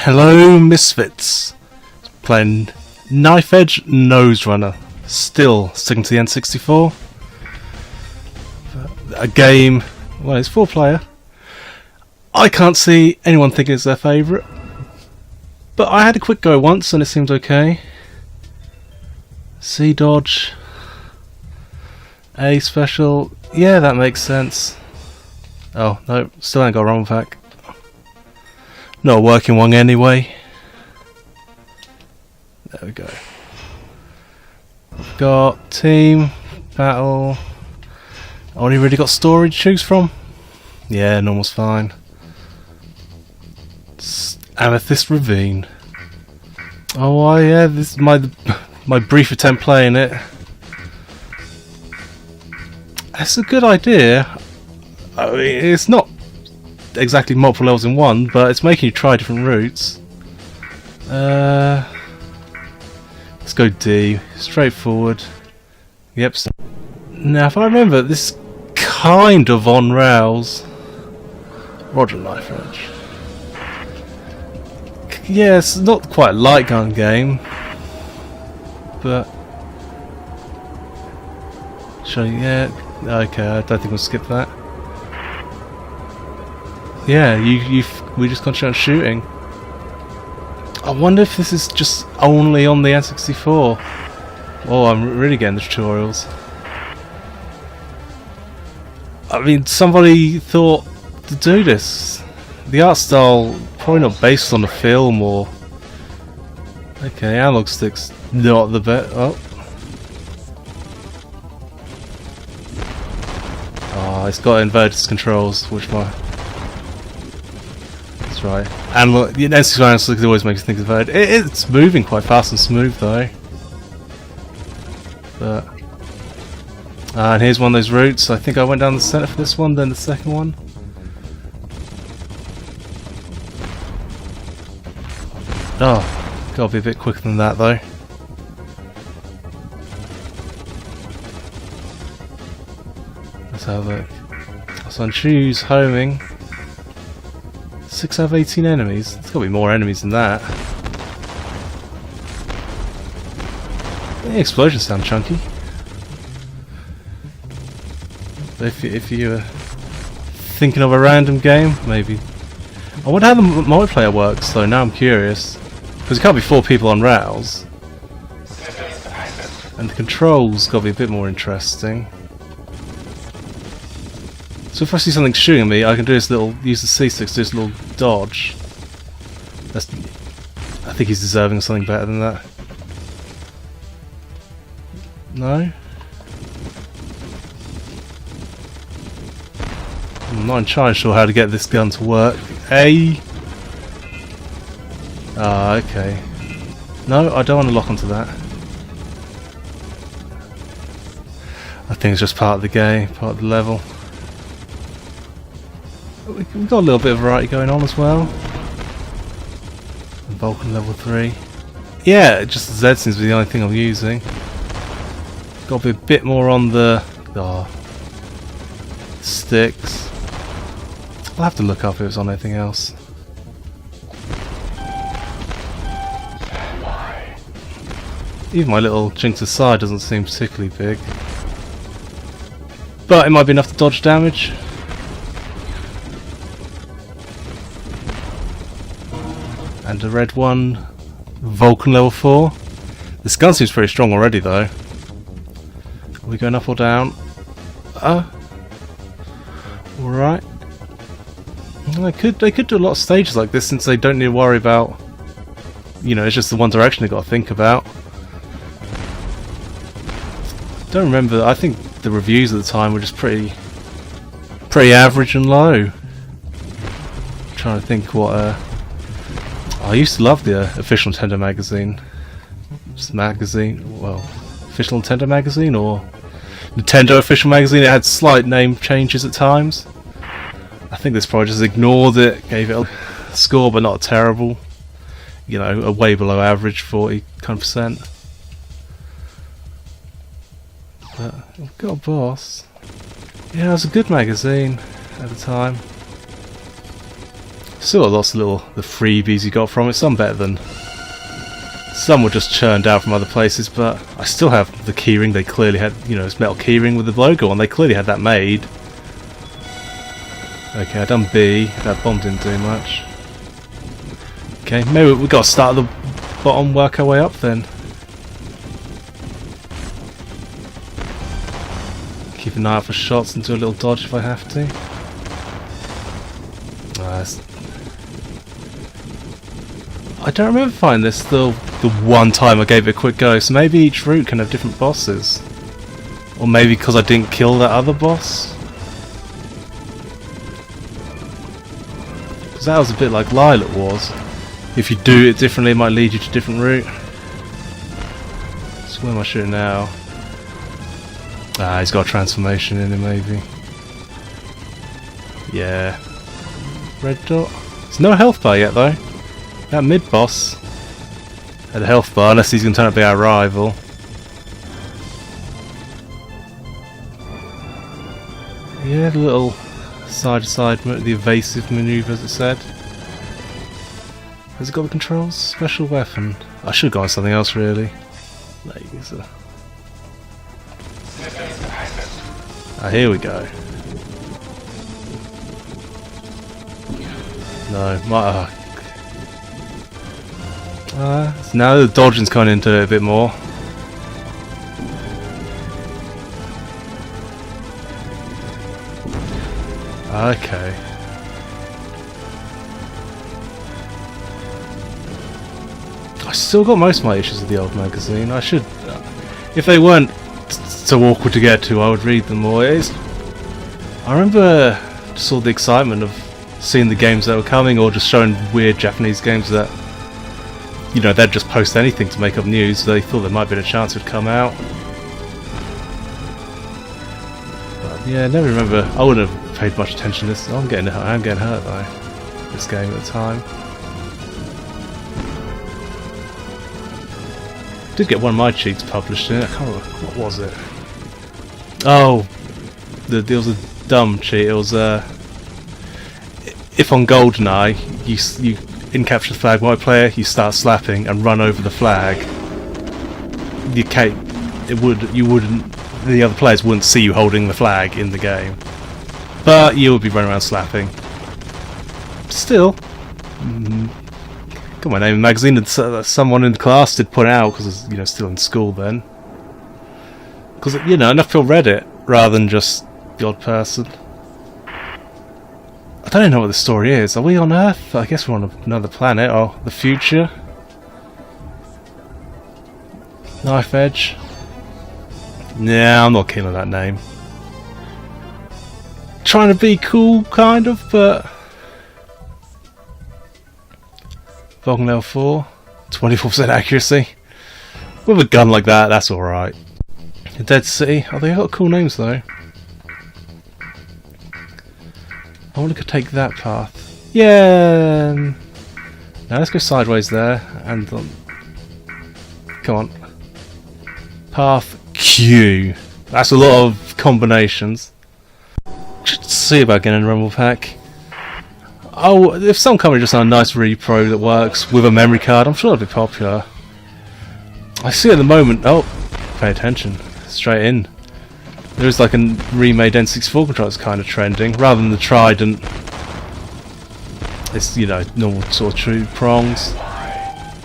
Hello, Misfits. Playing Knife Edge Nose Runner. Still sticking to the N64. A game, well, it's 4-player. I can't see anyone thinking it's their favourite. But I had a quick go once and it seemed okay. C dodge. A special. Yeah, that makes sense. Oh, no, still ain't got a wrong pack. Not a working one anyway. There we go. We've got team, battle. Only really got story to choose from. Yeah, normal's fine. Amethyst Ravine. Oh yeah, this is my brief attempt playing it. That's a good idea. I mean, it's not exactly multiple levels in one, but it's making you try different routes. Let's go D. Straightforward. Yep. Now, if I remember, this is kind of on rails. Roger, Knife Edge. Yeah, it's not quite a light gun game, but show you. Yeah. Okay, I don't think we'll skip that. Yeah, we just concentrate on shooting. I wonder if this is just only on the N64. Oh, I'm really getting the tutorials. I mean, somebody thought to do this. The art style probably not based on the film or. Okay, analog sticks not the best. Oh, it's got inverted controls, which my. That's right. And look, the N64 always makes you think of it. It's moving quite fast and smooth though. But and here's one of those routes. I think I went down the center for this one, then the second one. Oh, gotta be a bit quicker than that though. Let's have a look. So on choose homing. 6 out of 18 enemies. There's gotta be more enemies than that. The explosions sound chunky. But if you're thinking of a random game, maybe. I wonder how the multiplayer works though, now I'm curious. Because it can't be 4 people on rails. And the controls gotta be a bit more interesting. So if I see something shooting at me, I can do this little, use the C6 to do this little dodge. I think he's deserving of something better than that. No? I'm not entirely sure how to get this gun to work. A. Ah, okay. No, I don't want to lock onto that. I think it's just part of the game, part of the level. We've got a little bit of variety going on as well. Vulcan level 3. Yeah, just the Z seems to be the only thing I'm using. Got to be a bit more on the sticks. I'll have to look up if it's on anything else. Even my little jink to the side doesn't seem particularly big. But it might be enough to dodge damage. And a red one, Vulcan level 4. This gun seems pretty strong already though. Are we going up or down? Alright. They could do a lot of stages like this since they don't need to worry about, you know, it's just the one direction they've got to think about. Don't remember, I think the reviews at the time were just pretty average and low. I'm trying to think what I used to love the official Nintendo magazine. Just magazine, well, official Nintendo magazine or Nintendo official magazine. It had slight name changes at times. I think this probably just ignored it, gave it a score, but not terrible. You know, a way below average, 40 kind of percent. But we've got a boss. Yeah, it was a good magazine at the time. Still got lots of the freebies you got from it. Some better than. Some were just churned out from other places, but I still have the keyring. They clearly had, you know, it's metal keyring with the logo on. They clearly had that made. Okay, I done B. That bomb didn't do much. Okay, maybe we got to start at the bottom, work our way up then. Keep an eye out for shots and do a little dodge if I have to. I don't remember finding this the one time I gave it a quick go, so maybe each route can have different bosses. Or maybe because I didn't kill that other boss. Because that was a bit like Lilac was. If you do it differently, it might lead you to a different route. So where am I shooting now? Ah, he's got a transformation in him, maybe. Yeah. Red dot. There's no health bar yet, though. That mid-boss had a health bar, unless he's going to turn out to be our rival. Yeah, the little side-to-side, the evasive manoeuvre, as it said. Has it got the controls? Special weapon. I should have gone with something else, really. Laser. Ah, here we go. No, so now the dodging's coming into it a bit more. Okay. I still got most of my issues of the old magazine. I should, if they weren't so awkward to get to, I would read them more. I remember just all the excitement of seeing the games that were coming, or just showing weird Japanese games that, you know, they'd just post anything to make up news. They thought there might be a chance it would come out. But yeah, I never remember. I wouldn't have paid much attention to this. I'm getting hurt though. This game at the time. Did get one of my cheats published in it. I can't remember, what was it? Oh, there was a dumb cheat. It was if on GoldenEye you in capture the flag multiplayer, you start slapping and run over the flag. The other players wouldn't see you holding the flag in the game, but you would be running around slapping. Still. Got my name in the magazine, and someone in the class did put it out because I was, you know, still in school then. Because, you know, enough people read it rather than just the odd person. I don't even know what the story is. Are we on Earth? I guess we're on another planet. Oh, the future. Knife Edge. Nah, I'm not keen on that name. Trying to be cool, kind of, but. Vulcan level 4, 24% accuracy. With a gun like that, that's alright. Dead City, oh, they got cool names though. I want to take that path. Yeah. Now let's go sideways there, and come on. Path Q. That's a lot of combinations. Should see about getting a Rumble Pack. Oh, if some company just had a nice repro that works with a memory card, I'm sure it'd be popular. I see at the moment. Oh, pay attention. Straight in. There is like a remade N64 controller that's kind of trending, rather than the Trident. It's, you know, normal sort of true prongs.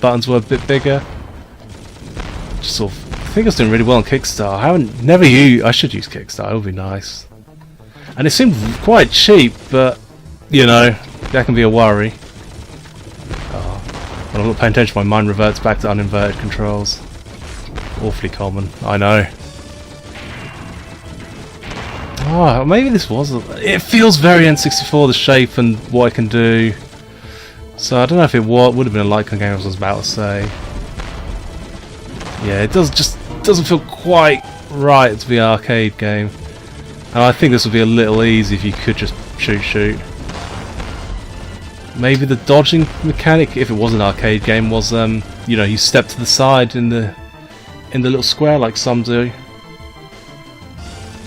Buttons were a bit bigger. Just sort of, I think it's doing really well on Kickstarter. I should use Kickstarter. It would be nice. And it seemed quite cheap, but you know. That can be a worry. When I'm not paying attention, my mind reverts back to uninverted controls. Awfully common, I know. Oh, maybe this was. It feels very N64, the shape and what I can do. So I don't know if it would have been a light gun game, as I was about to say. Yeah, it doesn't feel quite right to be an arcade game. And I think this would be a little easy if you could just shoot. Maybe the dodging mechanic, if it was an arcade game, was you know, you step to the side in the little square like some do.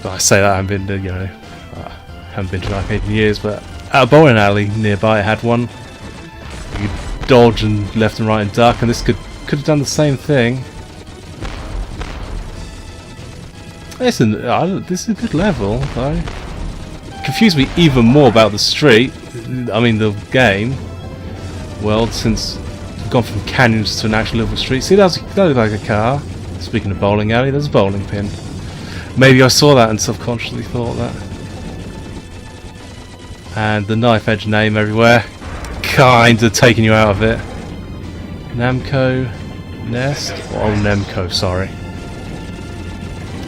But I say that I haven't been to, you know, I haven't been to an arcade in years, but At a bowling alley nearby, it had one. You could dodge and left and right and duck, and this could have done the same thing. Listen, this is a good level, though. Confused me even more about the street. I mean, the game world, since we've gone from canyons to an actual level street. See, that looked like a car. Speaking of bowling alley, there's a bowling pin. Maybe I saw that and subconsciously thought that. And the knife edge name everywhere, kinda taking you out of it. Namco Nest? Oh, Nemco, sorry.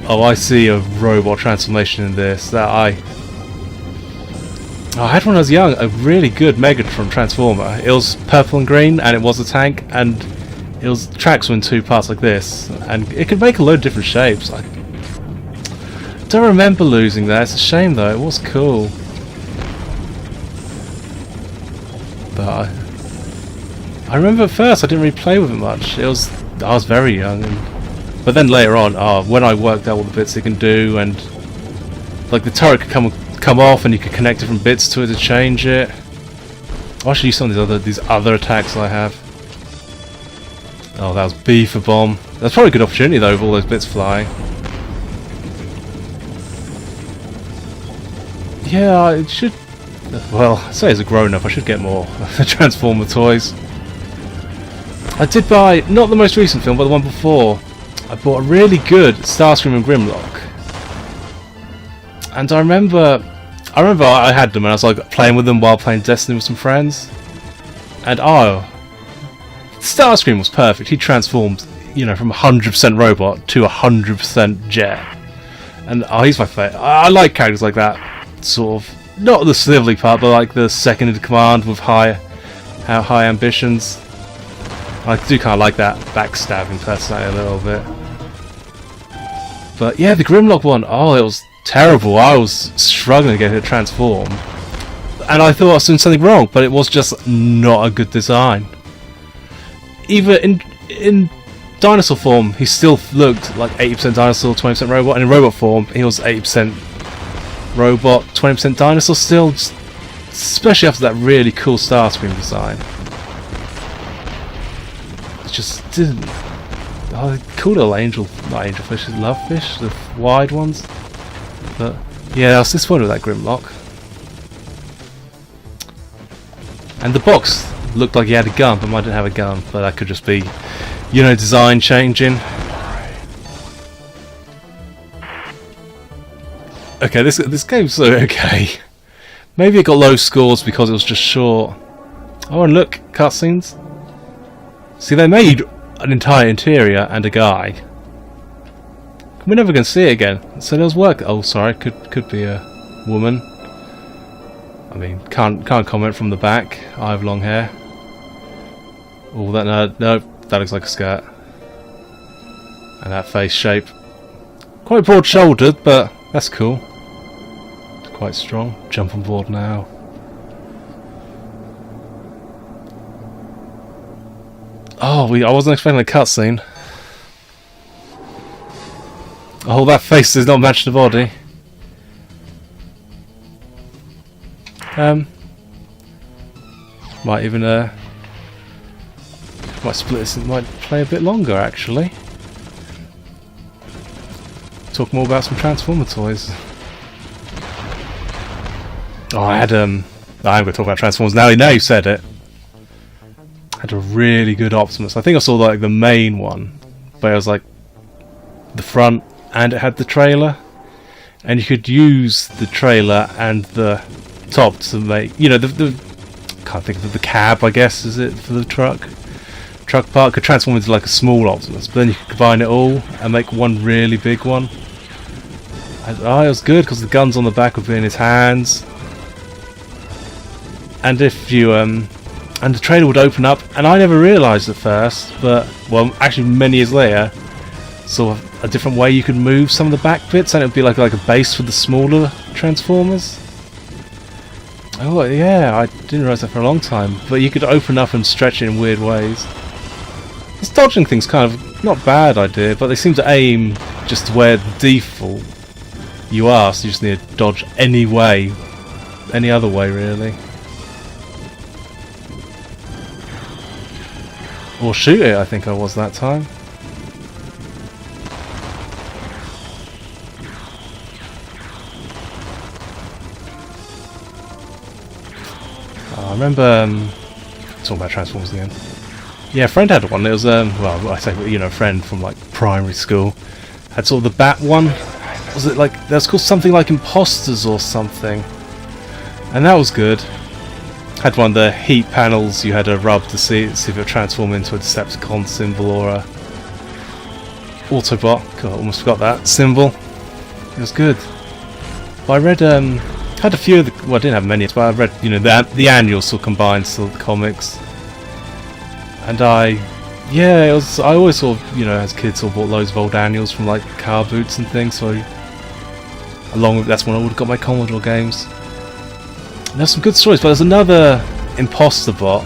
Oh, I see a robot transformation in this. I had one when I was young, a really good Megatron transformer. It was purple and green, and it was a tank, and tracks were in two parts like this, and it could make a load of different shapes. I don't remember losing that. It's a shame though. It was cool, but I remember at first I didn't really play with it much. I was very young, but then later on, when I worked out all the bits it can do, and like the turret could come off, and you could connect different bits to it to change it. I'll show you some of these other attacks I have. Oh, that was B for bomb. That's probably a good opportunity though, with all those bits flying. Yeah, it should. Well, I say as a grown-up, I should get more Transformer toys. I did buy, not the most recent film, but the one before. I bought a really good Starscream and Grimlock. And I remember I had them and I was like playing with them while playing Destiny with some friends. And Starscream was perfect. He transformed, you know, from 100% robot to 100% jet. And he's my favourite. I like characters like that, sort of, not the snivelly part, but like the second in command with high ambitions. I do kind of like that backstabbing personality a little bit. But yeah, the Grimlock one, it was terrible. I was struggling to get it to transform. And I thought I was doing something wrong, but it was just not a good design. Even in dinosaur form, he still looked like 80% dinosaur, 20% robot, and in robot form, he was 80% robot, 20% dinosaur still, especially after that really cool Starscream design. It just didn't. Cool little not angelfish, lovefish, the wide ones. But yeah, I was disappointed with that Grimlock. And the box looked like he had a gun, but mine didn't have a gun. But that could just be, you know, design changing. Okay, this game's okay. Maybe it got low scores because it was just short. Oh, and look, cutscenes. See, they made an entire interior and a guy. We're never going to see it again. So there's work. Oh, sorry, could be a woman. I mean, can't comment from the back. I have long hair. Oh, no, that looks like a skirt. And that face shape, quite broad-shouldered, but that's cool. Quite strong. Jump on board now. Oh, I wasn't expecting a cutscene. Oh, that face does not match the body. Might even might split this. It might play a bit longer actually. Talk more about some Transformer toys. Oh, I had I'm going to talk about Transformers now. Now you said it. I had a really good Optimus. I think I saw like the main one, but it was like the front, and it had the trailer, and you could use the trailer and the top to make, you know, the can't think of the cab, I guess, is it, for the truck part could transform into like a small Optimus, but then you could combine it all and make one really big one. And, it was good because the guns on the back would be in his hands, and if you and the trailer would open up, and I never realised at first, but well, actually many years later, sort of a different way you could move some of the back bits, and it would be like a base for the smaller Transformers. Oh yeah, I didn't realise that for a long time, but you could open up and stretch it in weird ways. This dodging thing's kind of not a bad idea, but they seem to aim just where the default you are, so you just need to dodge any way any other way really. Or shoot it, I think I was that time. I remember talking about Transformers again. Yeah, a friend had one. It was well, I say, you know, a friend from like primary school had sort of the bat one. Was it like that was called something like Imposters or something? And that was good. Had one of the heat panels you had to rub to see if it would transform into a Decepticon symbol or a Autobot. God, I almost forgot that symbol. It was good. But I read had a few of the, well, I didn't have many, but I read, you know, the annuals still combined, still the comics. And yeah, it was, I always sort of, you know, as kids sort of bought loads of old annuals from like car boots and things, so along with, that's when I would have got my Commodore games. And there's some good stories, but there's another imposter bot,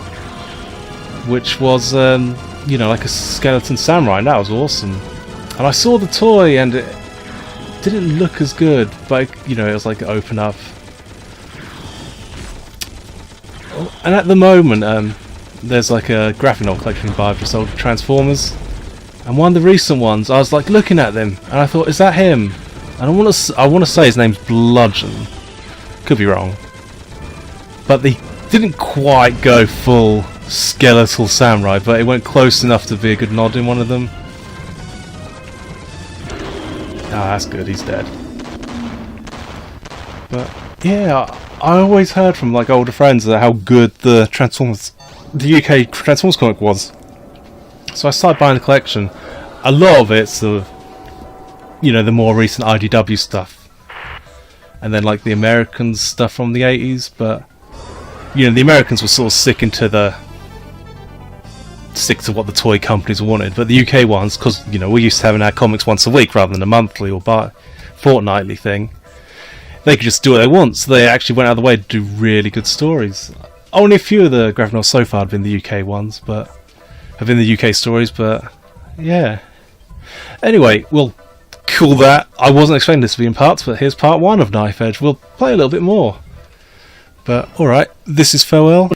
which was, you know, like a skeleton samurai, and that was awesome. And I saw the toy, and it didn't look as good, but, you know, it was like open up. And at the moment, there's like a graphic novel collection you can buy of just old Transformers. And one of the recent ones, I was like looking at them, and I thought, is that him? And I want to say his name's Bludgeon. Could be wrong. But they didn't quite go full skeletal samurai, but it went close enough to be a good nod in one of them. Ah, that's good, he's dead. But yeah, I always heard from like older friends how good the UK Transformers comic was. So I started buying the collection. A lot of it's the, you know, the more recent IDW stuff, and then like the American stuff from the 80s. But you know, the Americans were sort of stick to what the toy companies wanted, but the UK ones, because you know we're used to having our comics once a week rather than a monthly or fortnightly thing, they could just do what they want. So they actually went out of the way to do really good stories. Only a few of the graphic novels so far have been the UK ones, but have been the UK stories. But yeah. Anyway, we'll call that. I wasn't expecting this to be in parts, but here's part 1 of Knife Edge. We'll play a little bit more. But alright, this is farewell.